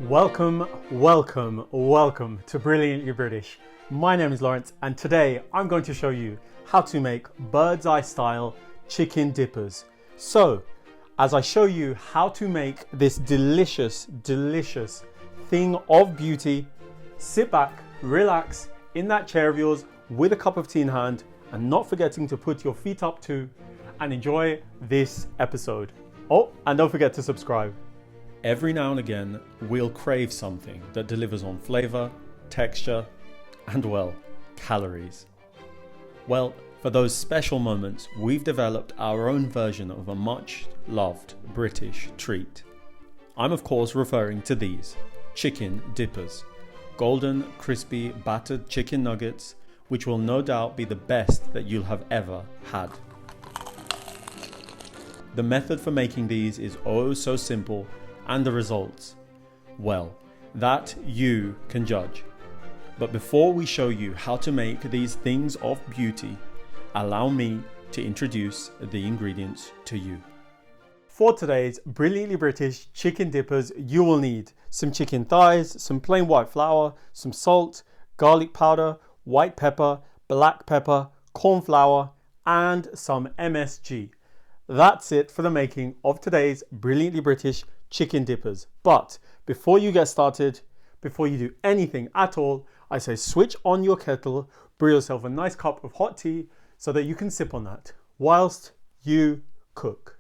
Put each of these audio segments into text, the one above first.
Welcome to Brilliantly British. My name is Lawrence and today I'm going to show you how to make Birdseye style chicken dippers. So, as I show you how to make this delicious thing of beauty, sit back, relax in that chair of yours with a cup of tea in hand and not forgetting to put your feet up too and enjoy this episode. Oh, and don't forget to subscribe. Every now and again, we'll crave something that delivers on flavor, texture, and well, calories. Well, for those special moments, we've developed our own version of a much loved British treat. I'm of course referring to these chicken dippers, golden, crispy, battered chicken nuggets, which will no doubt be the best that you'll have ever had. The method for making these is oh so simple, and the results, well, that you can judge. But before we show you how to make these things of beauty, allow me to introduce the ingredients to you. For today's Brilliantly British chicken dippers, you will need some chicken thighs, some plain white flour, some salt, garlic powder, white pepper, black pepper, corn flour, and some MSG. That's it for the making of today's Brilliantly British chicken dippers. But before you get started, before you do anything at all, I say switch on your kettle, brew yourself a nice cup of hot tea so that you can sip on that whilst you cook.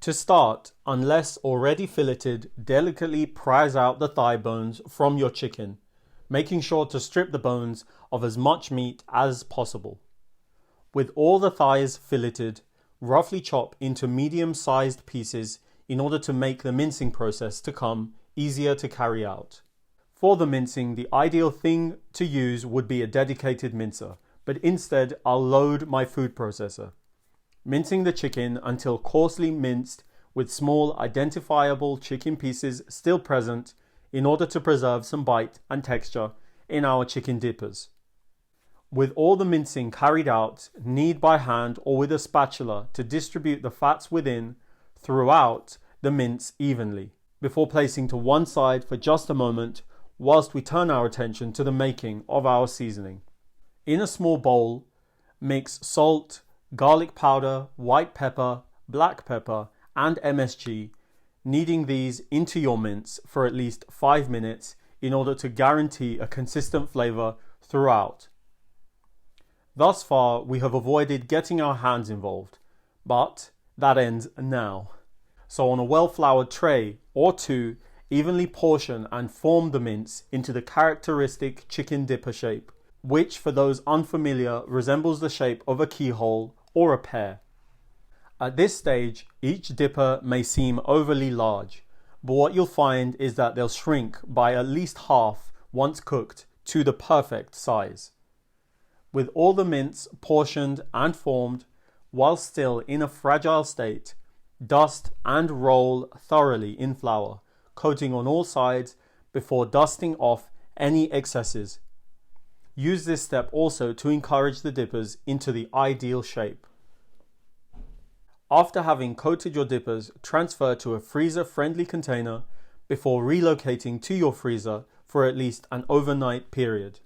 To start, unless already filleted, delicately prise out the thigh bones from your chicken, making sure to strip the bones of as much meat as possible. With all the thighs filleted, roughly chop into medium-sized pieces in order to make the mincing process to come easier to carry out. For the mincing, the ideal thing to use would be a dedicated mincer, but instead I'll load my food processor, mincing the chicken until coarsely minced with small identifiable chicken pieces still present in order to preserve some bite and texture in our chicken dippers. With all the mincing carried out, knead by hand or with a spatula to distribute the fats within throughout the mince evenly, before placing to one side for just a moment whilst we turn our attention to the making of our seasoning. In a small bowl, mix salt, garlic powder, white pepper, black pepper, and MSG, kneading these into your mince for at least 5 minutes in order to guarantee a consistent flavour throughout. Thus far, we have avoided getting our hands involved, but that ends now. So on a well-floured tray or two, evenly portion and form the mince into the characteristic chicken dipper shape, which for those unfamiliar resembles the shape of a keyhole or a pear. At this stage, each dipper may seem overly large, but what you'll find is that they'll shrink by at least half once cooked to the perfect size. With all the mince portioned and formed, while still in a fragile state, dust and roll thoroughly in flour, coating on all sides before dusting off any excesses. Use this step also to encourage the dippers into the ideal shape. After having coated your dippers, transfer to a freezer-friendly container before relocating to your freezer for at least an overnight period.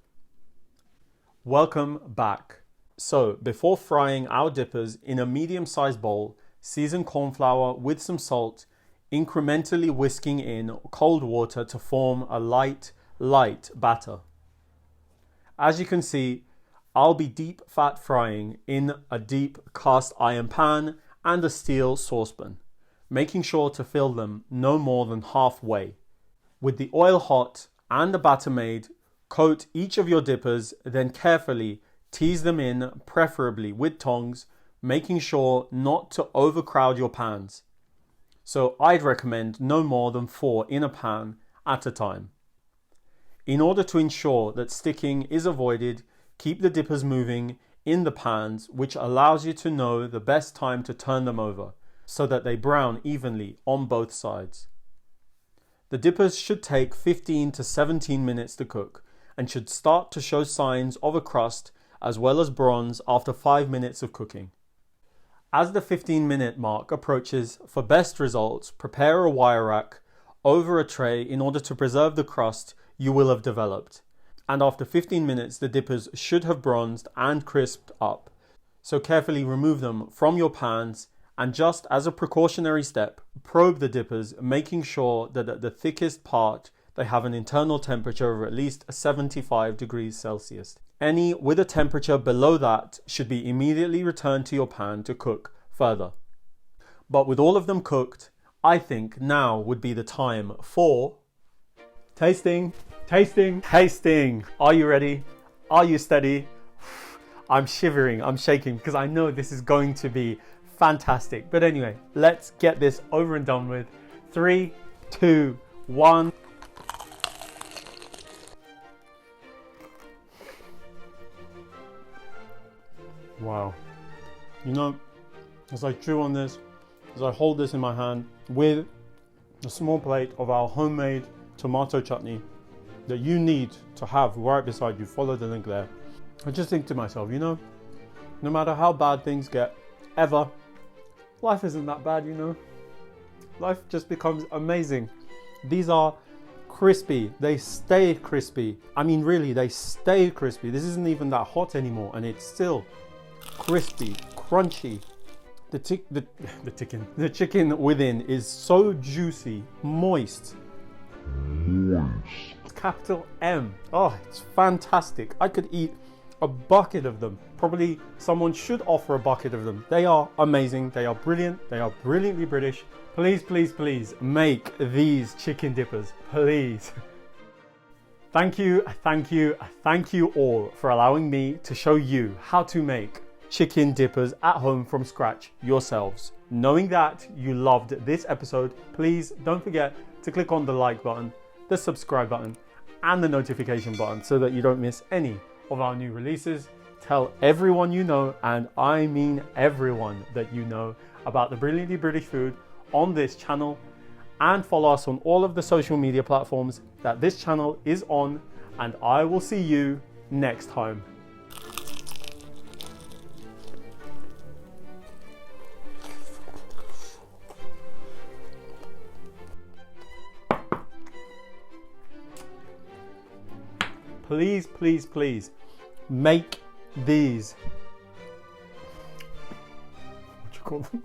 Welcome back. So, before frying our dippers in a medium-sized bowl, season corn flour with some salt, incrementally whisking in cold water to form a light batter. As you can see, I'll be deep fat frying in a deep cast iron pan and a steel saucepan, making sure to fill them no more than halfway. With the oil hot and the batter made, coat each of your dippers, then carefully tease them in, preferably with tongs, making sure not to overcrowd your pans. So I'd recommend no more than 4 in a pan at a time. In order to ensure that sticking is avoided, keep the dippers moving in the pans, which allows you to know the best time to turn them over so that they brown evenly on both sides. The dippers should take 15 to 17 minutes to cook and should start to show signs of a crust as well as bronze after 5 minutes of cooking. As the 15-minute mark approaches, for best results, prepare a wire rack over a tray in order to preserve the crust you will have developed. And after 15 minutes, the dippers should have bronzed and crisped up. So carefully remove them from your pans, and just as a precautionary step, probe the dippers, making sure that at the thickest part they have an internal temperature of at least 75 degrees Celsius. Any with a temperature below that should be immediately returned to your pan to cook further. But with all of them cooked, I think now would be the time for tasting. Are you ready? Are you steady? I'm shivering, I'm shaking because I know this is going to be fantastic. But anyway, let's get this over and done with. 3, 2, 1. Wow. You know, as I chew on this, as I hold this in my hand with a small plate of our homemade tomato chutney that you need to have right beside you, follow the link there. I just think to myself, you know, no matter how bad things get, ever, life isn't that bad, you know. Life just becomes amazing. These are crispy, they stay crispy. I mean, really, they stay crispy. This isn't even that hot anymore, and it's still crispy, crunchy. The chicken within is so juicy, moist. Capital M. Oh, it's fantastic. I could eat a bucket of them. Probably someone should offer a bucket of them. They are amazing. They are brilliant. They are brilliantly British. Please, please, please make these chicken dippers, please. Thank you all for allowing me to show you how to make chicken dippers at home from scratch yourselves. Knowing that you loved this episode, please don't forget to click on the like button, the subscribe button, and the notification button so that you don't miss any of our new releases. Tell everyone you know, and I mean everyone that you know, about the Brilliantly British food on this channel, and follow us on all of the social media platforms that this channel is on, and I will see you next time. Please, please, please make these. What do you call them?